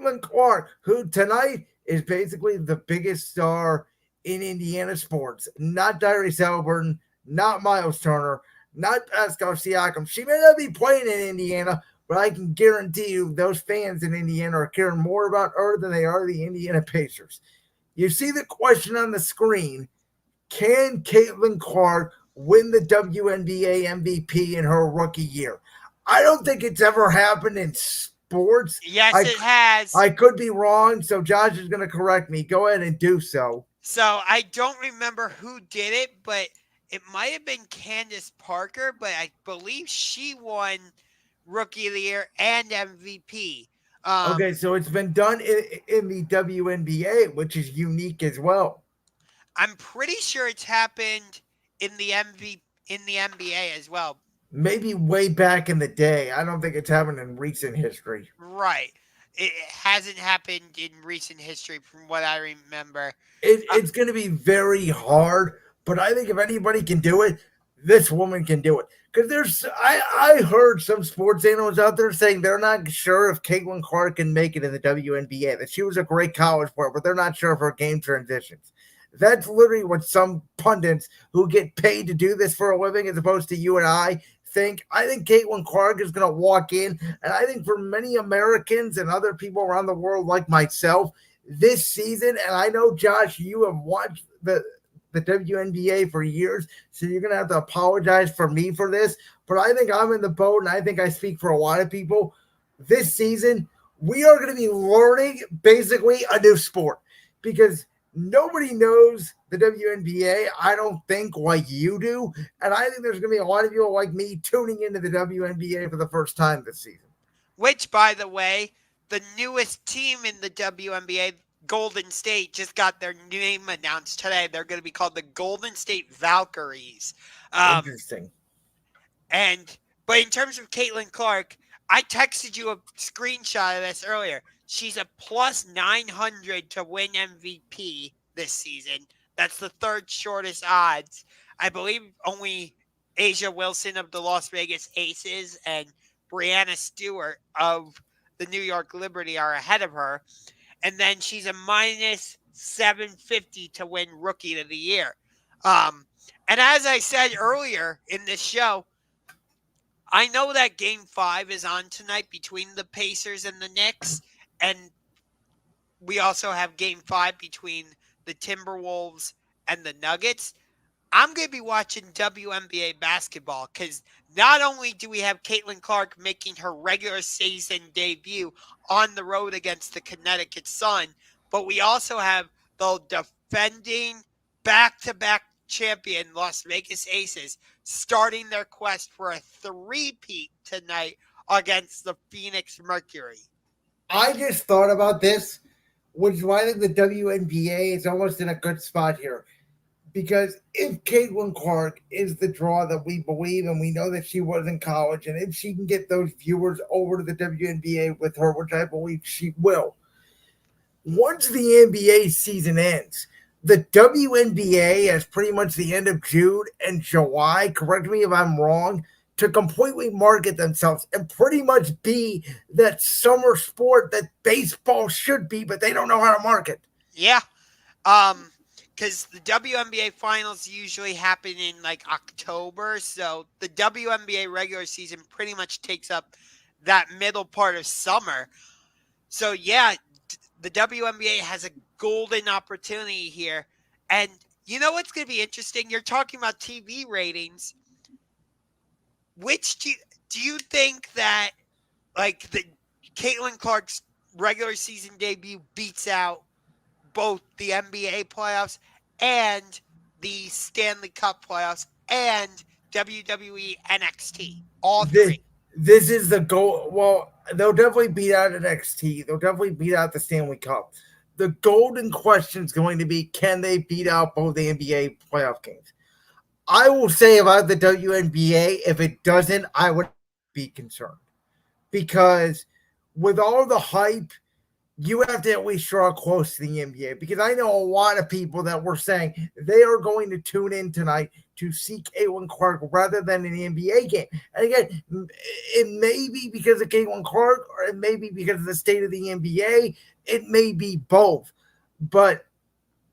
Caitlin Clark, who tonight is basically the biggest star in Indiana sports. Not Darius Halliburton, not Miles Turner, not Pascal Siakam. She may not be playing in Indiana, but I can guarantee you those fans in Indiana are caring more about her than they are the Indiana Pacers. You see the question on the screen. Can Caitlin Clark win the WNBA MVP in her rookie year? I don't think it's ever happened in sports. Yes, it has. I could be wrong, so Josh is going to correct me. Go ahead and do so. So I don't remember who did it, but it might have been Candace Parker, but I believe she won Rookie of the Year and MVP. Okay, so it's been done in the WNBA, which is unique as well. I'm pretty sure it's happened in the NBA as well. Maybe way back in the day. I don't think it's happened in recent history. Right. It hasn't happened in recent history from what I remember. It's going to be very hard, but I think if anybody can do it, this woman can do it. Because I heard some sports analysts out there saying they're not sure if Caitlin Clark can make it in the WNBA. That she was a great college player, but they're not sure of her game transitions. That's literally what some pundits who get paid to do this for a living, as opposed to you and I, think. I think Caitlin Clark is going to walk in, and I think for many Americans and other people around the world like myself, this season, and I know, Josh, you have watched the WNBA for years, so you're going to have to apologize for me for this, but I think I'm in the boat, and I think I speak for a lot of people. This season, we are going to be learning basically a new sport, because nobody knows the WNBA, I don't think, like you do. And I think there's going to be a lot of people like me tuning into the WNBA for the first time this season. Which, by the way, the newest team in the WNBA, Golden State, just got their name announced today. They're going to be called the Golden State Valkyries. Interesting. But in terms of Caitlin Clark, I texted you a screenshot of this earlier. She's a plus 900 to win MVP this season. That's the third shortest odds. I believe only Asia Wilson of the Las Vegas Aces and Brianna Stewart of the New York Liberty are ahead of her. And then she's a minus 750 to win Rookie of the Year. And as I said earlier in this show, I know that Game 5 is on tonight between the Pacers and the Knicks. And we also have Game 5 between the Timberwolves and the Nuggets. I'm going to be watching WNBA basketball because not only do we have Caitlin Clark making her regular season debut on the road against the Connecticut Sun, but we also have the defending back-to-back champion Las Vegas Aces starting their quest for a three-peat tonight against the Phoenix Mercury. I just thought about this, which is why I think the WNBA is almost in a good spot here. Because if Caitlin Clark is the draw that we believe, and we know that she was in college, and if she can get those viewers over to the WNBA with her, which I believe she will, once the NBA season ends, the WNBA has pretty much the end of June and July, correct me if I'm wrong, to completely market themselves and pretty much be that summer sport that baseball should be, but they don't know how to market. Yeah. Because the WNBA finals usually happen in like October. So the WNBA regular season pretty much takes up that middle part of summer. So yeah, the WNBA has a golden opportunity here. And you know what's going to be interesting? You're talking about TV ratings. Which do you think that like the Caitlin Clark's regular season debut beats out both the NBA playoffs and the Stanley Cup playoffs and WWE NXT? All three. This is the goal. Well, they'll definitely beat out NXT. They'll definitely beat out the Stanley Cup. The golden question is going to be, can they beat out both the NBA playoff games? I will say about the WNBA, if it doesn't, I would be concerned. Because with all the hype, you have to at least draw close to the NBA. Because I know a lot of people that were saying they are going to tune in tonight to see Caitlin Clark rather than an NBA game. And again, it may be because of Caitlin Clark, or it may be because of the state of the NBA. It may be both. But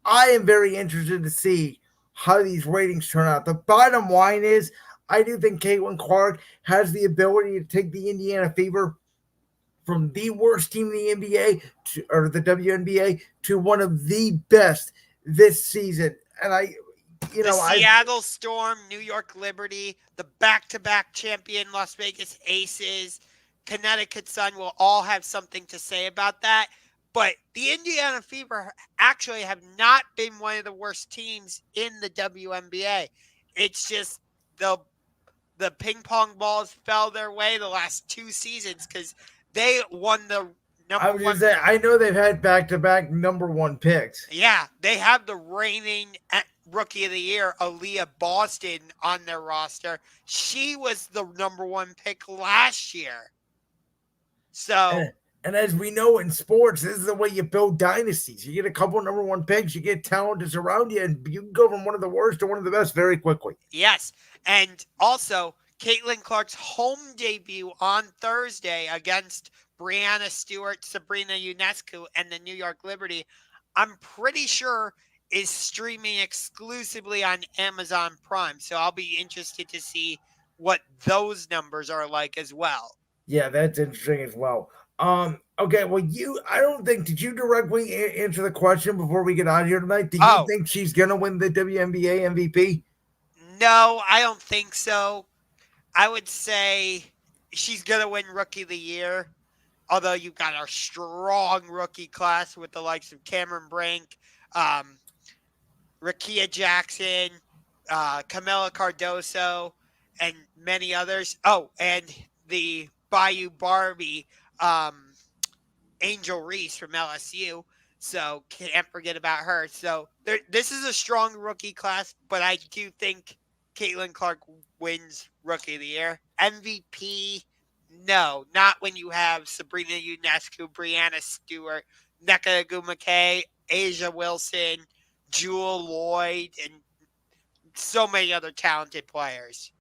I am very interested to see how these ratings turn out. The bottom line is, I do think Caitlin Clark has the ability to take the Indiana Fever from the worst team in the NBA or the WNBA to one of the best this season. And The I Seattle Storm, New York Liberty, the back-to-back champion Las Vegas Aces, Connecticut Sun will all have something to say about that. But the Indiana Fever actually have not been one of the worst teams in the WNBA. It's just the ping pong balls fell their way the last 2 seasons because they won the I number was just one. saying, I know they've had back to back number one picks. Yeah, they have the reigning Rookie of the Year, Aaliyah Boston, on their roster. She was the number one pick last year. So, And as we know in sports, this is the way you build dynasties. You get a couple number one picks, you get talent to surround you, and you can go from one of the worst to one of the best very quickly. yes. And also, Caitlin Clark's home debut on Thursday against Brianna Stewart, Sabrina Ionescu, and the New York Liberty, I'm pretty sure is streaming exclusively on Amazon Prime. So I'll be interested to see what those numbers are like as well. Yeah, that's interesting as well. Okay, well, I don't think, did you directly answer the question before we get out of here tonight? Do you Oh, think she's going to win the WNBA MVP? no, I don't think so. I would say she's going to win Rookie of the Year. Although you've got a strong rookie class with the likes of Cameron Brink, Rakia Jackson, Camila Cardoso, and many others. Oh, and the Bayou Barbie, Angel Reese from LSU. So can't forget about her. So this is a strong rookie class, but I do think Caitlin Clark wins Rookie of the Year. MVP, no, not when you have Sabrina Ionescu, Brianna Stewart, Nneka Agumake, Asia Wilson, Jewel Lloyd, and so many other talented players.